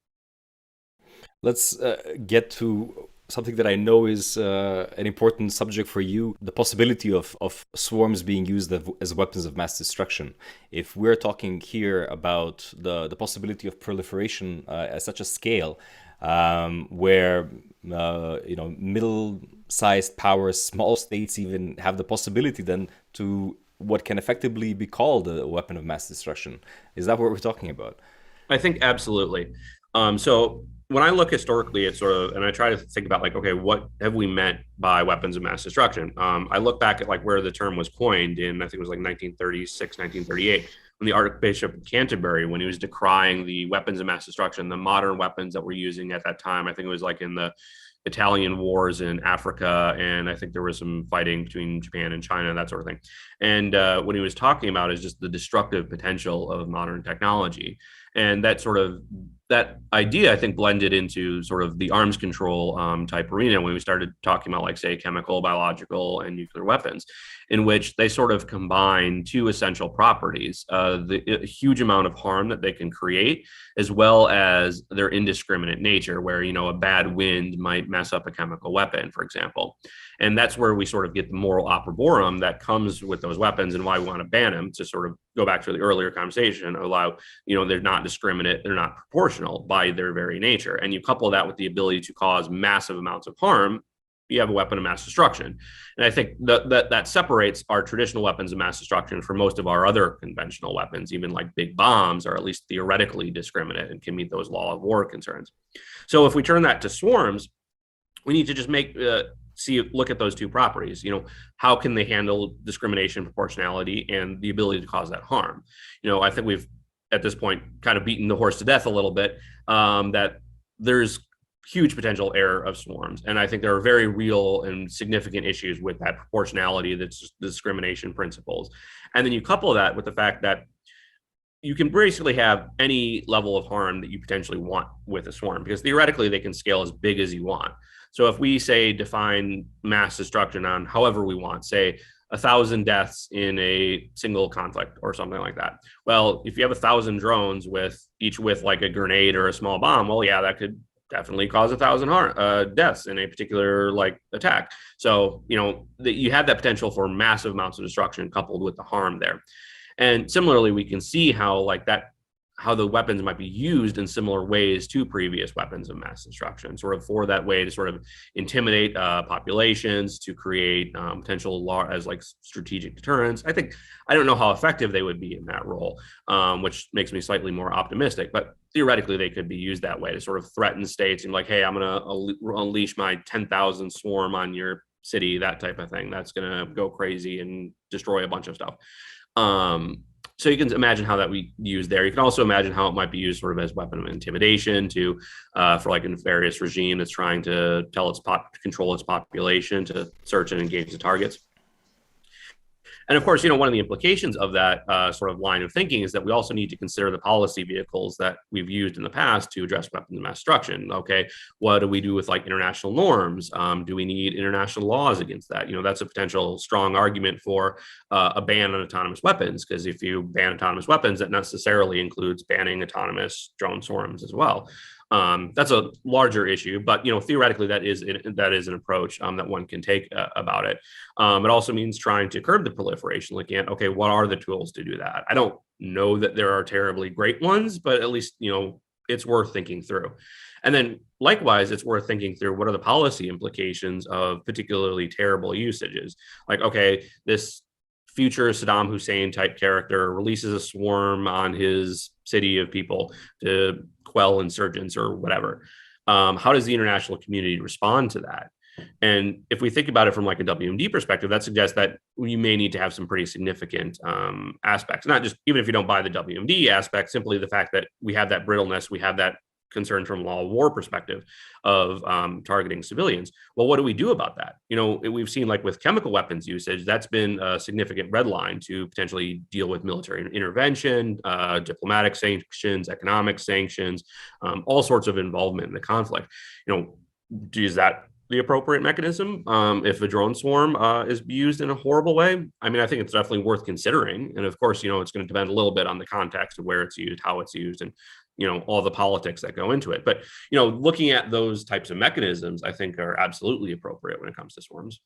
[SPEAKER 3] Let's get to something that I know is an important subject for you, the possibility of swarms being used as weapons of mass destruction. If we're talking here about the possibility of proliferation at such a scale, where middle-sized powers, small states even have the possibility then to what can effectively be called a weapon of mass destruction. Is that what we're talking about?
[SPEAKER 4] I think absolutely. So when I look historically at sort of, and I try to think about like, okay, what have we meant by weapons of mass destruction? I look back at like where the term was coined in, I think it was like 1936, 1938, when the Archbishop of Canterbury, when he was decrying the weapons of mass destruction, the modern weapons that we're using at that time. I think it was like in the Italian wars in Africa, and I think there was some fighting between Japan and China, that sort of thing. And what he was talking about is just the destructive potential of modern technology. And that idea, I think, blended into sort of the arms control type arena when we started talking about, like, say, chemical, biological, and nuclear weapons, in which they sort of combine two essential properties, the huge amount of harm that they can create, as well as their indiscriminate nature, where, a bad wind might mess up a chemical weapon, for example. And that's where we sort of get the moral opprobrium that comes with those weapons and why we want to ban them, to sort of go back to the earlier conversation, allow, they're not discriminate, they're not proportional by their very nature. And you couple that with the ability to cause massive amounts of harm, you have a weapon of mass destruction. And I think that separates our traditional weapons of mass destruction from most of our other conventional weapons. Even like big bombs are at least theoretically discriminate and can meet those law of war concerns. So if we turn that to swarms, we need to just look at those two properties. How can they handle discrimination, proportionality, and the ability to cause that harm? I think we've at this point kind of beaten the horse to death a little bit, that there's huge potential error of swarms. And I think there are very real and significant issues with that proportionality, that's the discrimination principles. And then you couple that with the fact that you can basically have any level of harm that you potentially want with a swarm, because theoretically they can scale as big as you want. So if we say define mass destruction on however we want, say 1,000 deaths in a single conflict or something like that. Well, if you have 1,000 drones each with like a grenade or a small bomb, well, yeah, that could definitely cause 1,000 deaths in a particular like attack. So, you have that potential for massive amounts of destruction coupled with the harm there. And similarly, we can see how the weapons might be used in similar ways to previous weapons of mass destruction, sort of for that way to sort of intimidate populations, to create potential law as like strategic deterrence. I don't know how effective they would be in that role, which makes me slightly more optimistic, but theoretically they could be used that way to sort of threaten states and like, hey, I'm going to unleash my 10,000 swarm on your city, that type of thing. That's going to go crazy and destroy a bunch of stuff. So you can imagine how that we use there. You can also imagine how it might be used sort of as weapon of intimidation for like a nefarious regime that's trying to control its population, to search and engage the targets. And of course, one of the implications of that sort of line of thinking is that we also need to consider the policy vehicles that we've used in the past to address weapons of mass destruction. Okay, what do we do with like international norms? Do we need international laws against that? That's a potential strong argument for a ban on autonomous weapons, because if you ban autonomous weapons, that necessarily includes banning autonomous drone swarms as well. That's a larger issue, but theoretically that is an approach that one can take about it. It also means trying to curb the proliferation, looking at, okay, what are the tools to do that? I don't know that there are terribly great ones, but at least it's worth thinking through. And then likewise, it's worth thinking through what are the policy implications of particularly terrible usages. Like, okay, this future Saddam Hussein type character releases a swarm on his city of people to quell insurgents or whatever. How does the international community respond to that? And if we think about it from like a WMD perspective, that suggests that we may need to have some pretty significant aspects, not just, even if you don't buy the WMD aspect, simply the fact that we have that brittleness, we have that concern from law of war perspective of targeting civilians. Well, what do we do about that? We've seen like with chemical weapons usage, that's been a significant red line to potentially deal with military intervention, diplomatic sanctions, economic sanctions, all sorts of involvement in the conflict. Does that the appropriate mechanism if a drone swarm is used in a horrible way. I mean, I think it's definitely worth considering. And of course, it's going to depend a little bit on the context of where it's used, how it's used, and all the politics that go into it. But looking at those types of mechanisms, I think are absolutely appropriate when it comes to swarms.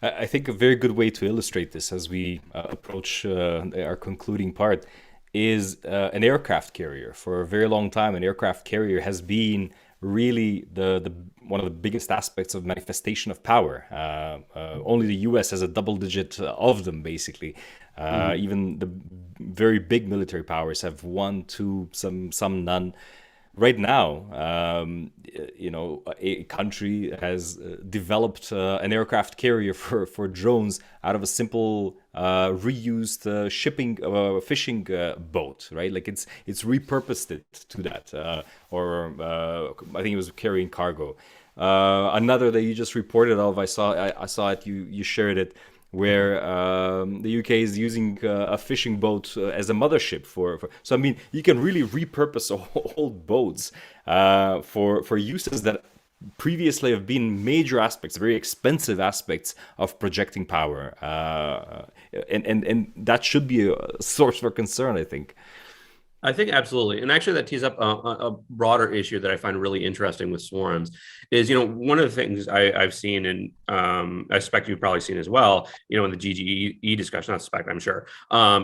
[SPEAKER 3] I think a very good way to illustrate this as we approach our concluding part is an aircraft carrier. For a very long time, an aircraft carrier has been really the one of the biggest aspects of manifestation of power. Only the US has a double digit of them, basically. Even the very big military powers have one, two, some none. Right now, a country has developed an aircraft carrier for drones out of a simple reused shipping fishing boat, right? Like it's repurposed it to that, I think it was carrying cargo. Another that you just reported of, I saw it. You shared it, where the UK is using a fishing boat as a mothership for. So I mean, you can really repurpose old boats for uses that previously have been major aspects, very expensive aspects of projecting power, and that should be a source for concern, I think.
[SPEAKER 4] I think absolutely. And actually that tees up a broader issue that I find really interesting with swarms is, one of the things I've seen, and I suspect you've probably seen as well, in the GGE discussion, not suspect, I'm sure,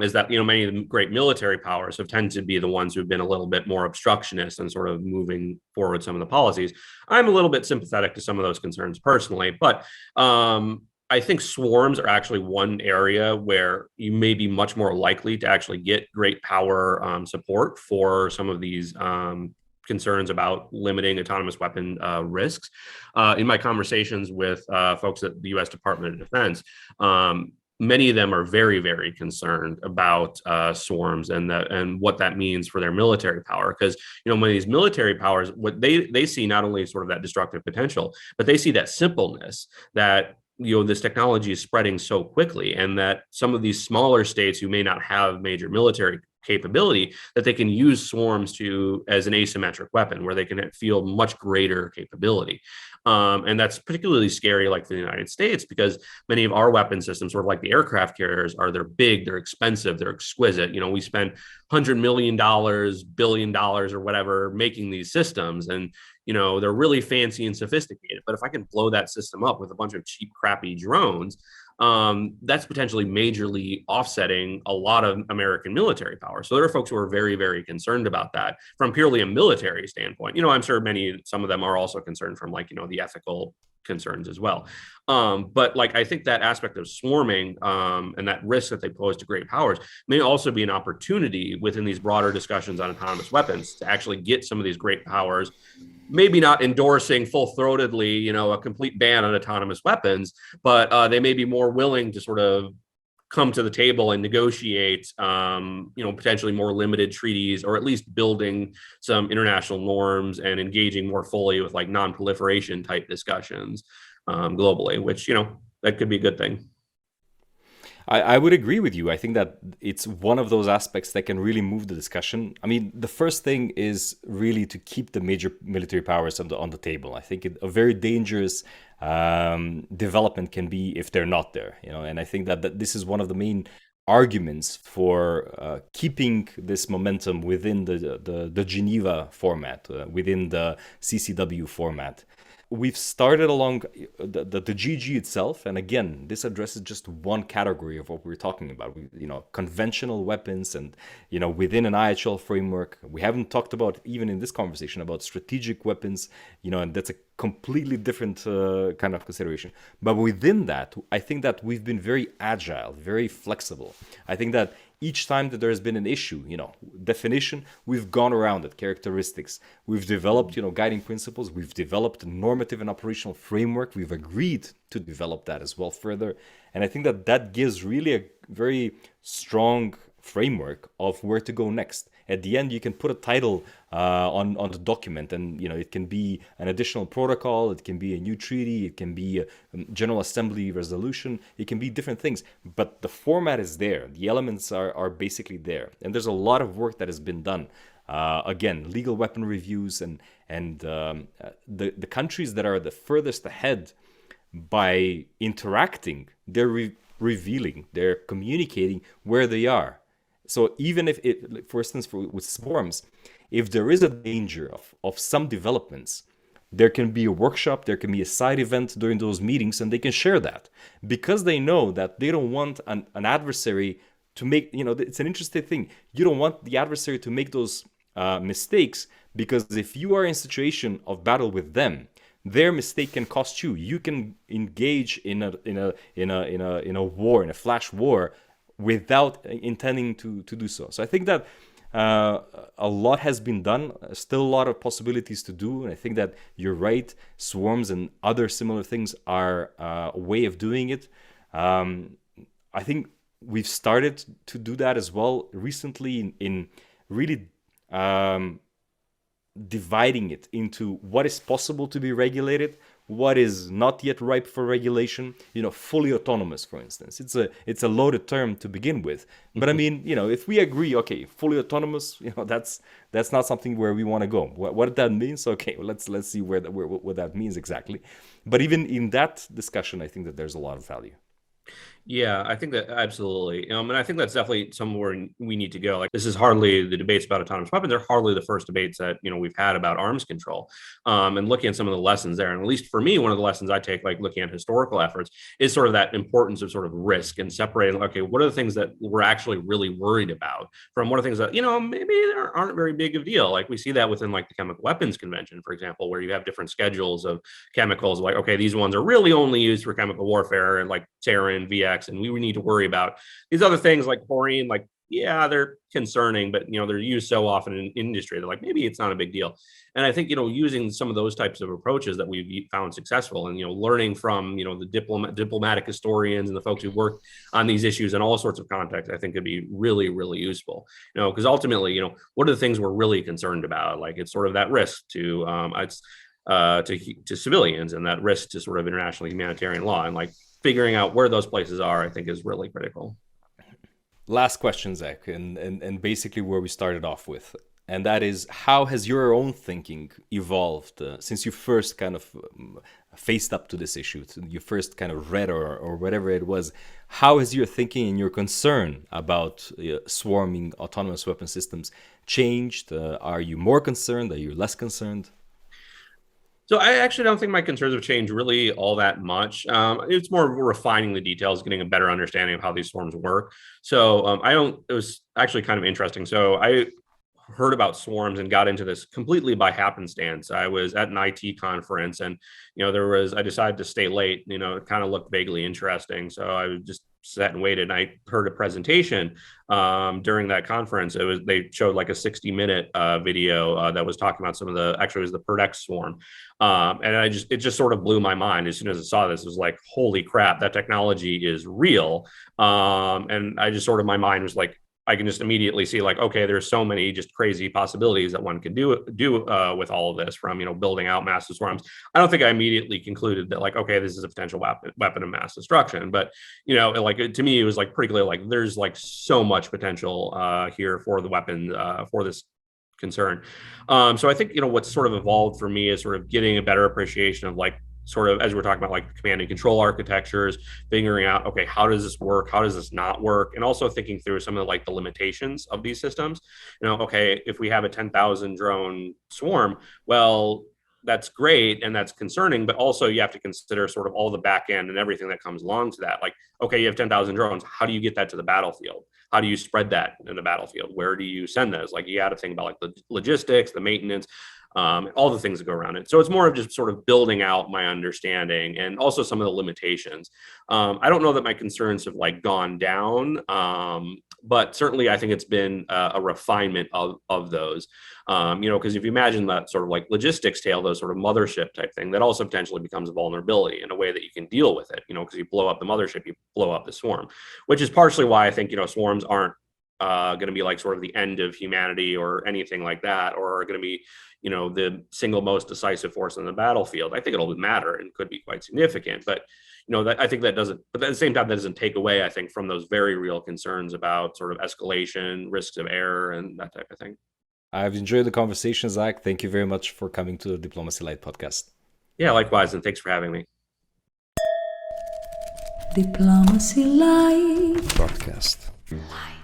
[SPEAKER 4] is that, many of the great military powers have tended to be the ones who've been a little bit more obstructionist and sort of moving forward some of the policies. I'm a little bit sympathetic to some of those concerns personally, but I think swarms are actually one area where you may be much more likely to actually get great power support for some of these concerns about limiting autonomous weapon risks. In my conversations with folks at the U.S. Department of Defense, many of them are very, very concerned about swarms and what that means for their military power. Because, many of these military powers, what they see not only sort of that destructive potential, but they see that simpleness that this technology is spreading so quickly, and that some of these smaller states who may not have major military capability, that they can use swarms as an asymmetric weapon where they can field much greater capability. And that's particularly scary, like for the United States, because many of our weapon systems, sort of like the aircraft carriers, they're big, they're expensive, they're exquisite. We spend $100 million, $1 billion or whatever making these systems. And they're really fancy and sophisticated. But if I can blow that system up with a bunch of cheap, crappy drones, that's potentially majorly offsetting a lot of American military power. So there are folks who are very, very concerned about that from purely a military standpoint. I'm sure some of them are also concerned from the ethical concerns as well. But I think that aspect of swarming and that risk that they pose to great powers may also be an opportunity within these broader discussions on autonomous weapons to actually get some of these great powers, maybe not endorsing full-throatedly, a complete ban on autonomous weapons, but they may be more willing to sort of come to the table and negotiate, potentially more limited treaties, or at least building some international norms and engaging more fully with non-proliferation type discussions globally, which, that could be a good thing.
[SPEAKER 3] I would agree with you. I think that it's one of those aspects that can really move the discussion. I mean, the first thing is really to keep the major military powers on the table. I think a very dangerous development can be if they're not there. And I think that this is one of the main arguments for keeping this momentum within the Geneva format, within the CCW format. We've started along the GG itself, and again, this addresses just one category of what we're talking about. Conventional weapons, and within an IHL framework. We haven't talked about, even in this conversation, about strategic weapons. And that's a completely different kind of consideration. But within that, I think that we've been very agile, very flexible. I think that each time that there's been an issue, definition, we've gone around it, characteristics. We've developed, guiding principles. We've developed a normative and operational framework. We've agreed to develop that as well further. And I think that gives really a very strong framework of where to go next. At the end, you can put a title on the document, and it can be an additional protocol, it can be a new treaty, it can be a General Assembly resolution, it can be different things. But the format is there, the elements are basically there, and there's a lot of work that has been done. Again, legal weapon reviews and the countries that are the furthest ahead by interacting, they're revealing, they're communicating where they are. So even if it, for instance, with swarms, if there is a danger of some developments, there can be a workshop, there can be a side event during those meetings, and they can share that because they know that they don't want an adversary to make, it's an interesting thing. You don't want the adversary to make those mistakes, because if you are in a situation of battle with them, their mistake can cost you. You can engage in a war, in a flash war, without intending to do so. So I think that a lot has been done. Still a lot of possibilities to do, and I think that you're right. Swarms and other similar things are a way of doing it. I think we've started to do that as well recently in really dividing it into what is possible to be regulated, what is not yet ripe for regulation. Fully autonomous, for instance, it's a loaded term to begin with, but I mean, if we agree, okay, fully autonomous, that's not something where we want to go. What that means, okay, well, let's see what that means exactly. But even in that discussion, I think that there's a lot of value.
[SPEAKER 4] Yeah, I think that absolutely. And I think that's definitely somewhere we need to go. Like, this is hardly the debates about autonomous weapons. They're hardly the first debates that, we've had about arms control. And looking at some of the lessons there, and at least for me, one of the lessons I take, like looking at historical efforts, is sort of that importance of sort of risk and separating, okay, what are the things that we're actually really worried about from what are things that, maybe aren't very big of a deal. Like we see that within like the Chemical Weapons Convention, for example, where you have different schedules of chemicals, like, okay, these ones are really only used for chemical warfare, and like sarin, VX, and we need to worry about these other things like chlorine. Like, yeah, they're concerning, but they're used so often in industry, they're like, maybe it's not a big deal. And I think using some of those types of approaches that we've found successful, and learning from the diplomatic historians and the folks who work on these issues in all sorts of contexts, I think could be really, really useful. Because ultimately, what are the things we're really concerned about? Like, it's sort of that risk to civilians, and that risk to sort of international humanitarian law, and like figuring out where those places are, I think, is really critical.
[SPEAKER 3] Last question, Zach, and basically where we started off with, and that is, how has your own thinking evolved since you first kind of faced up to this issue, you first kind of read or whatever it was? How has your thinking and your concern about swarming autonomous weapon systems changed? Are you more concerned? Are you less concerned?
[SPEAKER 4] So I actually don't think my concerns have changed really all that much. It's more refining the details, getting a better understanding of how these swarms work. So it was actually kind of interesting. So I heard about swarms and got into this completely by happenstance. I was at an IT conference, and I decided to stay late. It kind of looked vaguely interesting, so I just sat and waited. And I heard a presentation during that conference. They showed like a 60-minute video that was talking about it was the Perdex swarm, and it just sort of blew my mind as soon as I saw this. It was like, holy crap, that technology is real. And I just sort of, my mind was like, I can just immediately see like, okay, there's so many just crazy possibilities that one can do with all of this, from, building out massive swarms. I don't think I immediately concluded that like, okay, this is a potential weapon of mass destruction. But, to me, it was like pretty clear, like there's like so much potential here for the weapon, for this concern. So I think, what's sort of evolved for me is sort of getting a better appreciation of like, sort of, as we're talking about like command and control architectures, figuring out, okay, how does this work? How does this not work? And also thinking through some of the limitations of these systems. Okay, if we have a 10,000 drone swarm, well, that's great and that's concerning, but also you have to consider sort of all the back end and everything that comes along to that. Like, okay, you have 10,000 drones. How do you get that to the battlefield? How do you spread that in the battlefield? Where do you send those? Like, you got to think about like the logistics, the maintenance, all the things that go around it. So it's more of just sort of building out my understanding, and also some of the limitations. I don't know that my concerns have like gone down, but certainly I think it's been a refinement of those. Because if you imagine that sort of like logistics tail, those sort of mothership type thing, that also potentially becomes a vulnerability in a way that you can deal with it, because you blow up the mothership, you blow up the swarm, which is partially why I think, swarms aren't going to be like sort of the end of humanity or anything like that, or are going to be, the single most decisive force on the battlefield. I think it'll matter and could be quite significant, but I think that doesn't, but at the same time, that doesn't take away, I think, from those very real concerns about sort of escalation, risks of error, and that type of thing.
[SPEAKER 3] I've enjoyed the conversation, Zach. Thank you very much for coming to the Diplomacy Light podcast.
[SPEAKER 4] Yeah, likewise, and thanks for having me.
[SPEAKER 1] Diplomacy Light.
[SPEAKER 3] Podcast.
[SPEAKER 1] Light.